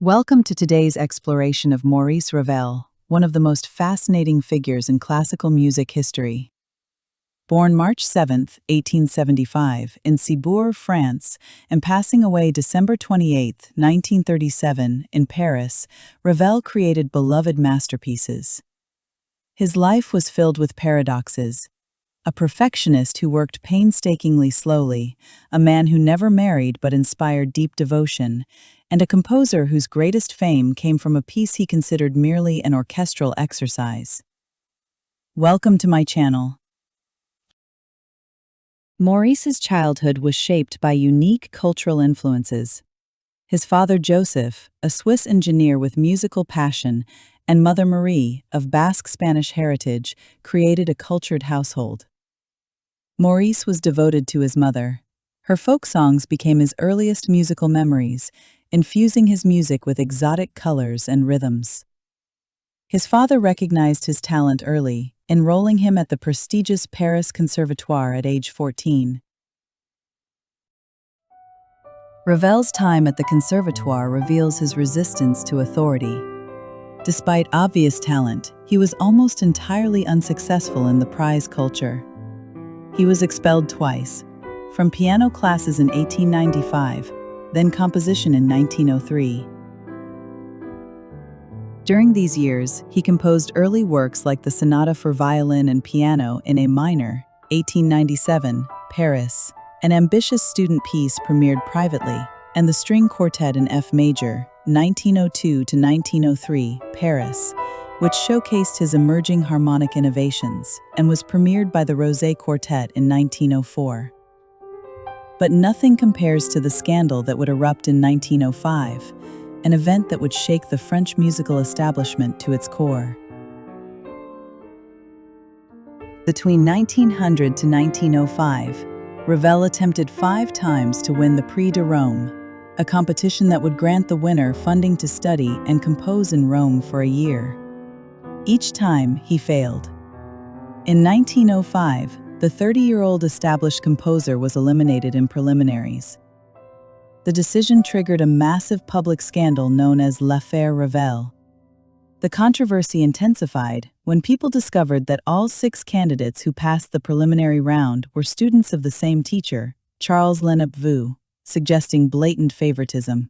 Welcome to today's exploration of Maurice Ravel, one of the most fascinating figures in classical music history. Born March 7, 1875, in Cibourg, France, and passing away December 28, 1937, in Paris, Ravel created beloved masterpieces. His life was filled with paradoxes. A perfectionist who worked painstakingly slowly, a man who never married but inspired deep devotion, and a composer whose greatest fame came from a piece he considered merely an orchestral exercise. Welcome to my channel. Maurice's childhood was shaped by unique cultural influences. His father Joseph, a Swiss engineer with musical passion, and mother Marie, of Basque Spanish heritage, created a cultured household. Maurice was devoted to his mother. Her folk songs became his earliest musical memories, infusing his music with exotic colors and rhythms. His father recognized his talent early, enrolling him at the prestigious Paris Conservatoire at age 14. Ravel's time at the Conservatoire reveals his resistance to authority. Despite obvious talent, he was almost entirely unsuccessful in the prize culture. He was expelled twice, from piano classes in 1895, then composition in 1903. During these years, he composed early works like the Sonata for Violin and Piano in A minor, 1897, Paris, an ambitious student piece premiered privately, and the String Quartet in F major, 1902 to 1903, Paris, which showcased his emerging harmonic innovations and was premiered by the Rosé Quartet in 1904. But nothing compares to the scandal that would erupt in 1905, an event that would shake the French musical establishment to its core. Between 1900 to 1905, Ravel attempted 5 times to win the Prix de Rome, a competition that would grant the winner funding to study and compose in Rome for a year. Each time, he failed. In 1905, the 30-year-old established composer was eliminated in preliminaries. The decision triggered a massive public scandal known as L'affaire Ravel. The controversy intensified when people discovered that all 6 candidates who passed the preliminary round were students of the same teacher, Charles Lenapveu, suggesting blatant favoritism.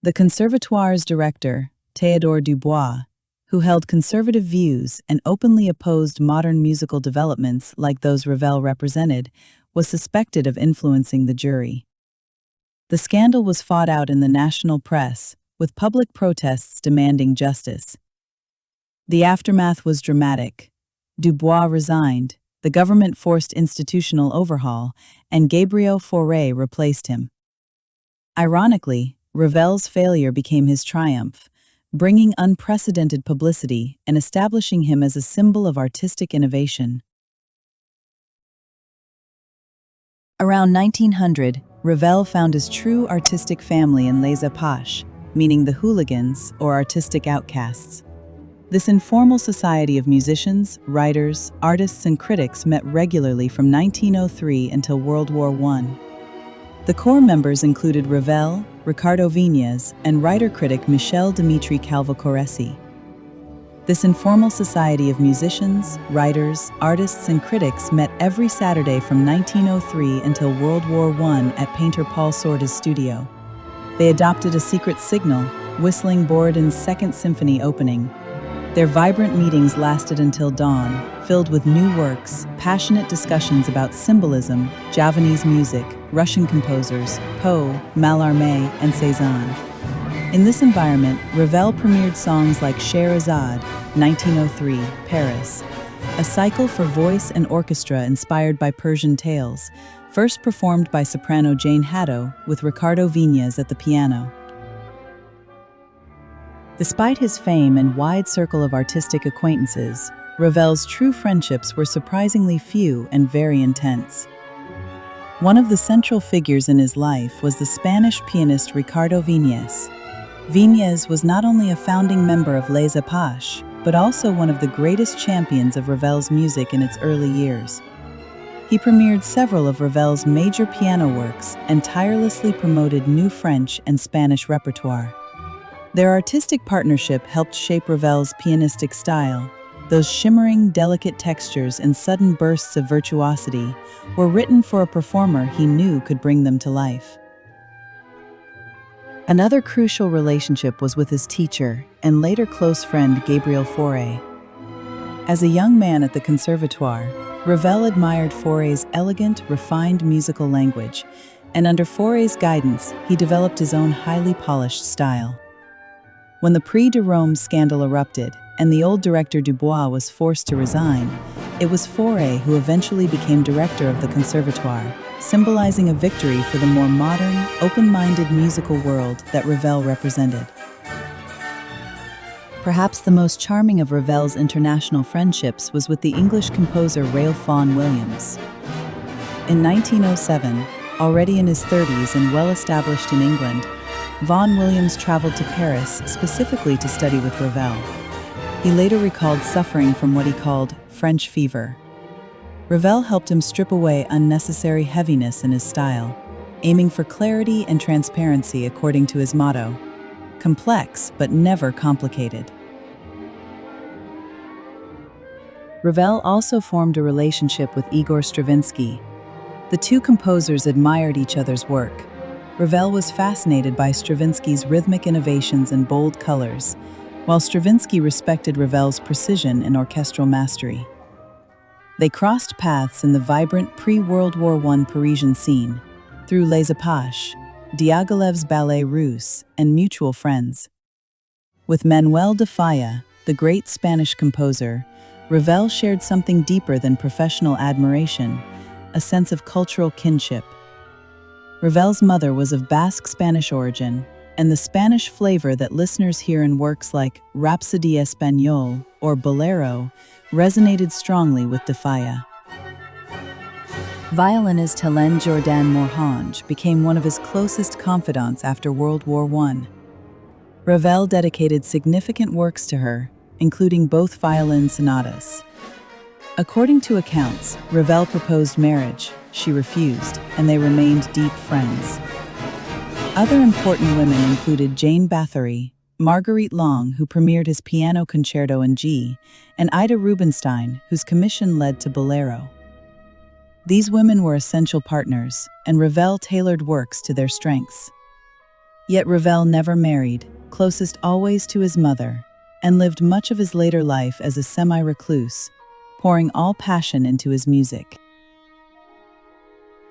The Conservatoire's director, Théodore Dubois, who held conservative views and openly opposed modern musical developments like those Ravel represented, was suspected of influencing the jury. The scandal was fought out in the national press, with public protests demanding justice. The aftermath was dramatic. Dubois resigned, the government forced institutional overhaul, and Gabriel Fauré replaced him. Ironically, Ravel's failure became his triumph, bringing unprecedented publicity and establishing him as a symbol of artistic innovation. Around 1900, Ravel found his true artistic family in Les Apaches, meaning the hooligans or artistic outcasts. This informal society of musicians, writers, artists, and critics met regularly from 1903 until World War I. The core members included Ravel, Ricardo Viñes, and writer-critic Michel Dimitri Calvo-Corresi. This informal society of musicians, writers, artists, and critics met every Saturday from 1903 until World War I at painter Paul Sorda's studio. They adopted a secret signal, whistling Borodin's Second Symphony opening. Their vibrant meetings lasted until dawn, filled with new works, passionate discussions about symbolism, Javanese music, Russian composers, Poe, Mallarmé, and Cézanne. In this environment, Ravel premiered songs like Scheherazade, 1903, Paris, a cycle for voice and orchestra inspired by Persian tales, first performed by soprano Jane Haddo with Ricardo Viñes at the piano. Despite his fame and wide circle of artistic acquaintances, Ravel's true friendships were surprisingly few and very intense. One of the central figures in his life was the Spanish pianist Ricardo Viñes. Viñes was not only a founding member of Les Apaches, but also one of the greatest champions of Ravel's music in its early years. He premiered several of Ravel's major piano works and tirelessly promoted new French and Spanish repertoire. Their artistic partnership helped shape Ravel's pianistic style. Those shimmering, delicate textures and sudden bursts of virtuosity were written for a performer he knew could bring them to life. Another crucial relationship was with his teacher and later close friend Gabriel Fauré. As a young man at the Conservatoire, Ravel admired Fauré's elegant, refined musical language, and under Fauré's guidance, he developed his own highly polished style. When the Prix de Rome scandal erupted and the old director Dubois was forced to resign, it was Fauré who eventually became director of the Conservatoire, symbolizing a victory for the more modern, open-minded musical world that Ravel represented. Perhaps the most charming of Ravel's international friendships was with the English composer Vaughan Williams. In 1907, already in his 30s and well-established in England, Vaughan Williams traveled to Paris specifically to study with Ravel. He later recalled suffering from what he called French fever. Ravel helped him strip away unnecessary heaviness in his style, aiming for clarity and transparency according to his motto, complex but never complicated. Ravel also formed a relationship with Igor Stravinsky. The two composers admired each other's work. Ravel was fascinated by Stravinsky's rhythmic innovations and bold colors, while Stravinsky respected Ravel's precision and orchestral mastery. They crossed paths in the vibrant pre-World War I Parisian scene, through Les Apaches, Diaghilev's Ballet Russe, and mutual friends. With Manuel de Falla, the great Spanish composer, Ravel shared something deeper than professional admiration, a sense of cultural kinship. Ravel's mother was of Basque Spanish origin, and the Spanish flavor that listeners hear in works like Rhapsodie Espagnole or Bolero resonated strongly with de Falla. Violinist Hélène Jourdan-Morhange became one of his closest confidants after World War I. Ravel dedicated significant works to her, including both violin sonatas. According to accounts, Ravel proposed marriage, she refused, and they remained deep friends. Other important women included Jane Bathory, Marguerite Long, who premiered his piano concerto in G, and Ida Rubinstein, whose commission led to Bolero. These women were essential partners, and Ravel tailored works to their strengths. Yet Ravel never married, closest always to his mother, and lived much of his later life as a semi-recluse, pouring all passion into his music.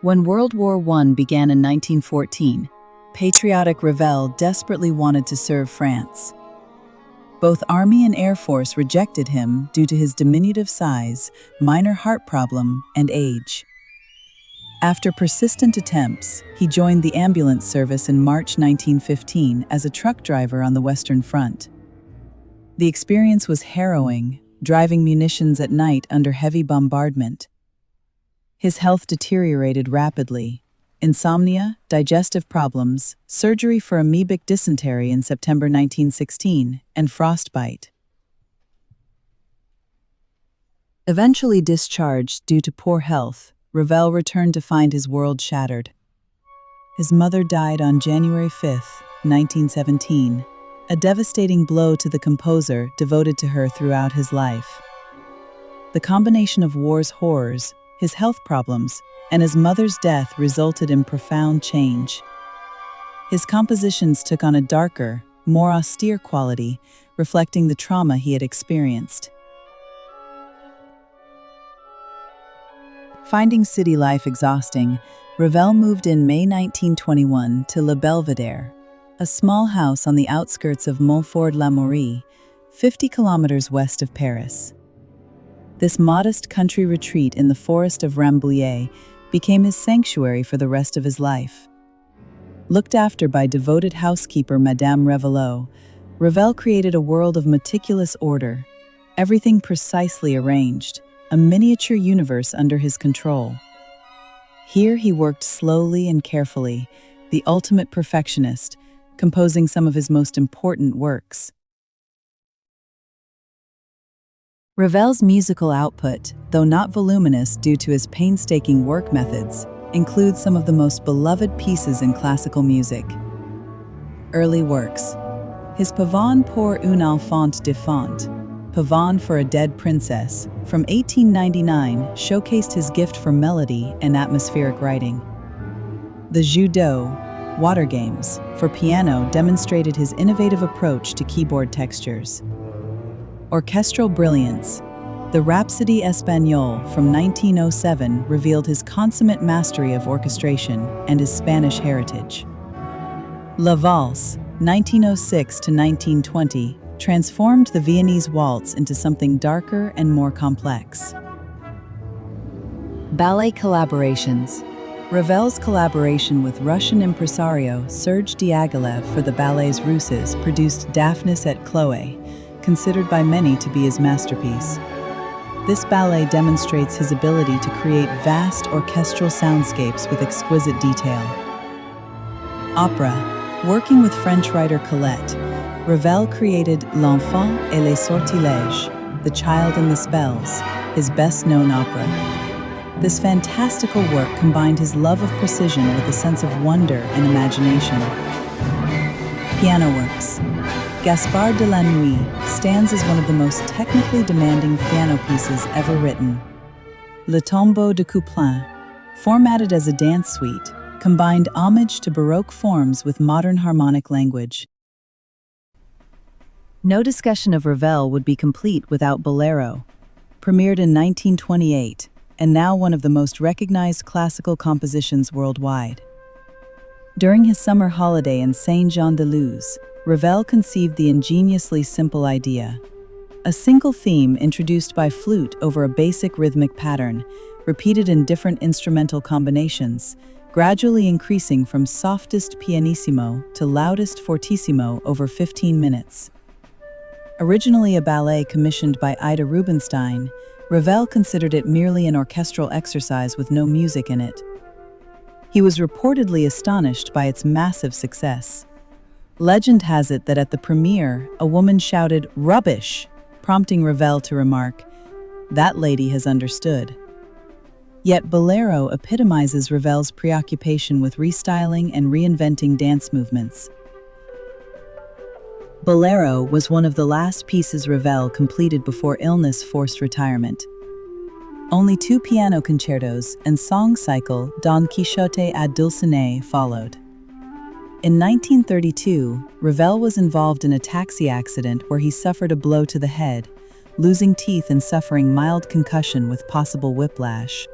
When World War I began in 1914, patriotic Ravel desperately wanted to serve France. Both Army and Air Force rejected him due to his diminutive size, minor heart problem, and age. After persistent attempts, he joined the ambulance service in March 1915 as a truck driver on the Western Front. The experience was harrowing, driving munitions at night under heavy bombardment. His health deteriorated rapidly. Insomnia, digestive problems, surgery for amoebic dysentery in September 1916, and frostbite. Eventually discharged due to poor health, Ravel returned to find his world shattered. His mother died on January 5, 1917, a devastating blow to the composer devoted to her throughout his life. The combination of war's horrors, his health problems, and his mother's death resulted in profound change. His compositions took on a darker, more austere quality, reflecting the trauma he had experienced. Finding city life exhausting, Ravel moved in May 1921 to Le Belvedere, a small house on the outskirts of Montfort-l'Amaury, 50 kilometers west of Paris. This modest country retreat in the forest of Rambouillet became his sanctuary for the rest of his life. Looked after by devoted housekeeper Madame Révélot, Ravel created a world of meticulous order, everything precisely arranged, a miniature universe under his control. Here he worked slowly and carefully, the ultimate perfectionist, composing some of his most important works. Ravel's musical output, though not voluminous due to his painstaking work methods, includes some of the most beloved pieces in classical music. Early works. His Pavane pour une enfant défunte, Pavane for a Dead Princess, from 1899 showcased his gift for melody and atmospheric writing. The Jeu d'eau, Water Games, for piano demonstrated his innovative approach to keyboard textures. Orchestral Brilliance, the Rhapsody Espagnole from 1907 revealed his consummate mastery of orchestration and his Spanish heritage. La Valse, 1906 to 1920, transformed the Viennese waltz into something darker and more complex. Ballet collaborations. Ravel's collaboration with Russian impresario Serge Diaghilev for the ballets Russes produced Daphnis et Chloé, considered by many to be his masterpiece. This ballet demonstrates his ability to create vast orchestral soundscapes with exquisite detail. Opera. Working with French writer Colette, Ravel created L'Enfant et les Sortilèges, The Child and the Spells, his best-known opera. This fantastical work combined his love of precision with a sense of wonder and imagination. Piano works. Gaspard de la Nuit stands as one of the most technically demanding piano pieces ever written. Le Tombeau de Couperin, formatted as a dance suite, combined homage to Baroque forms with modern harmonic language. No discussion of Ravel would be complete without Bolero, premiered in 1928, and now one of the most recognized classical compositions worldwide. During his summer holiday in Saint-Jean-de-Luz, Ravel conceived the ingeniously simple idea. A single theme introduced by flute over a basic rhythmic pattern, repeated in different instrumental combinations, gradually increasing from softest pianissimo to loudest fortissimo over 15 minutes. Originally a ballet commissioned by Ida Rubinstein, Ravel considered it merely an orchestral exercise with no music in it. He was reportedly astonished by its massive success. Legend has it that at the premiere, a woman shouted, "Rubbish!" prompting Ravel to remark, "That lady has understood." Yet Bolero epitomizes Ravel's preoccupation with restyling and reinventing dance movements. Bolero was one of the last pieces Ravel completed before illness forced retirement. Only 2 piano concertos and song cycle Don Quixote à Dulcinea followed. In 1932, Ravel was involved in a taxi accident where he suffered a blow to the head, losing teeth and suffering mild concussion with possible whiplash.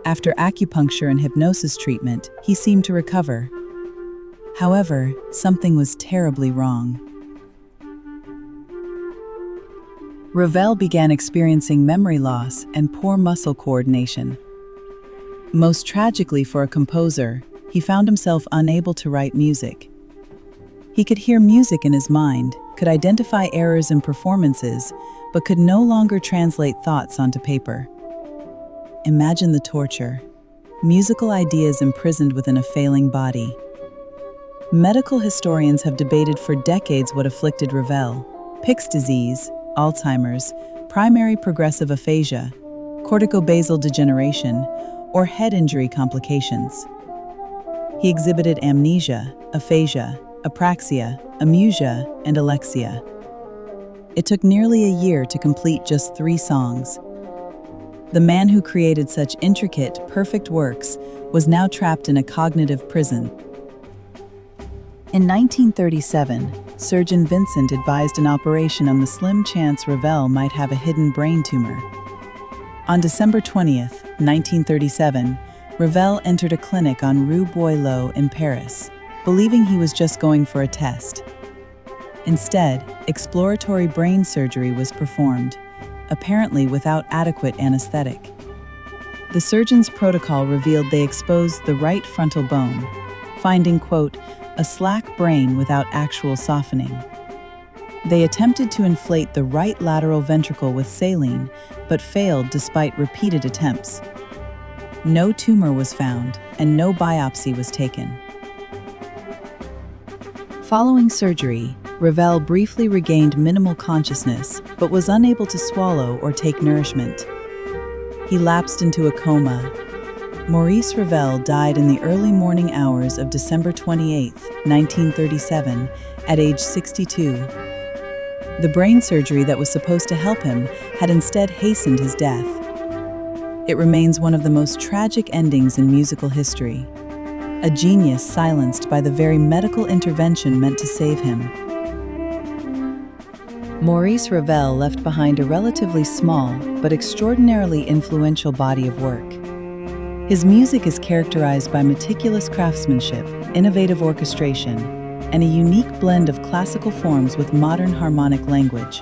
After acupuncture and hypnosis treatment, he seemed to recover. However, something was terribly wrong. Ravel began experiencing memory loss and poor muscle coordination. Most tragically for a composer, he found himself unable to write music. He could hear music in his mind, could identify errors in performances, but could no longer translate thoughts onto paper. Imagine the torture. Musical ideas imprisoned within a failing body. Medical historians have debated for decades what afflicted Ravel: Pick's disease, Alzheimer's, primary progressive aphasia, corticobasal degeneration, or head injury complications. He exhibited amnesia, aphasia, apraxia, amusia, and alexia. It took nearly a year to complete just 3 songs. The man who created such intricate, perfect works was now trapped in a cognitive prison. In 1937, Surgeon Vincent advised an operation on the slim chance Ravel might have a hidden brain tumor. On December 20th, 1937, Ravel entered a clinic on Rue Boileau in Paris, believing he was just going for a test. Instead, exploratory brain surgery was performed, apparently without adequate anesthetic. The surgeon's protocol revealed they exposed the right frontal bone, finding, quote, a slack brain without actual softening. They attempted to inflate the right lateral ventricle with saline, but failed despite repeated attempts. No tumor was found, and no biopsy was taken. Following surgery, Ravel briefly regained minimal consciousness, but was unable to swallow or take nourishment. He lapsed into a coma. Maurice Ravel died in the early morning hours of December 28, 1937, at age 62. The brain surgery that was supposed to help him had instead hastened his death. It remains one of the most tragic endings in musical history. A genius silenced by the very medical intervention meant to save him. Maurice Ravel left behind a relatively small but extraordinarily influential body of work. His music is characterized by meticulous craftsmanship, innovative orchestration, and a unique blend of classical forms with modern harmonic language.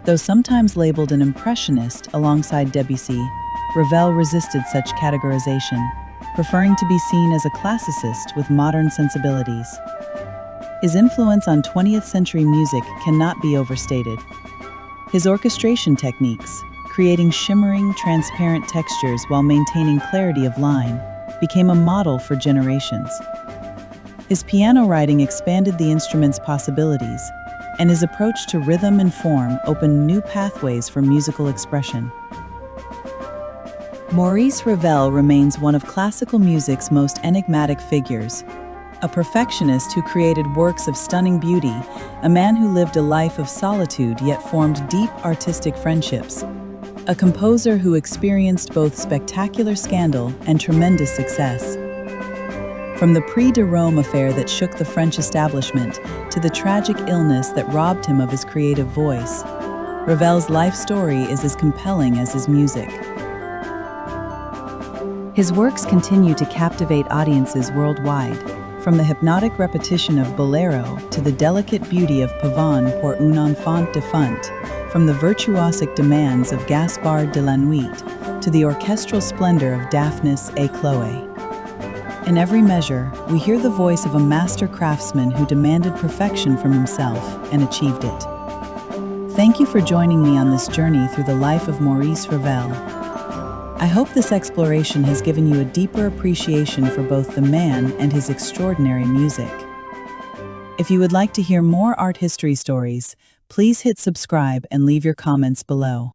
Though sometimes labeled an impressionist alongside Debussy, Ravel resisted such categorization, preferring to be seen as a classicist with modern sensibilities. His influence on 20th century music cannot be overstated. His orchestration techniques, creating shimmering, transparent textures while maintaining clarity of line, became a model for generations. His piano writing expanded the instrument's possibilities, and his approach to rhythm and form opened new pathways for musical expression. Maurice Ravel remains one of classical music's most enigmatic figures. A perfectionist who created works of stunning beauty, a man who lived a life of solitude yet formed deep artistic friendships. A composer who experienced both spectacular scandal and tremendous success. From the Prix de Rome affair that shook the French establishment to the tragic illness that robbed him of his creative voice, Ravel's life story is as compelling as his music. His works continue to captivate audiences worldwide, from the hypnotic repetition of Bolero to the delicate beauty of Pavane pour un enfant défunt, from the virtuosic demands of Gaspard de la Nuit to the orchestral splendor of Daphnis et Chloé. In every measure, we hear the voice of a master craftsman who demanded perfection from himself and achieved it. Thank you for joining me on this journey through the life of Maurice Ravel. I hope this exploration has given you a deeper appreciation for both the man and his extraordinary music. If you would like to hear more art history stories, please hit subscribe and leave your comments below.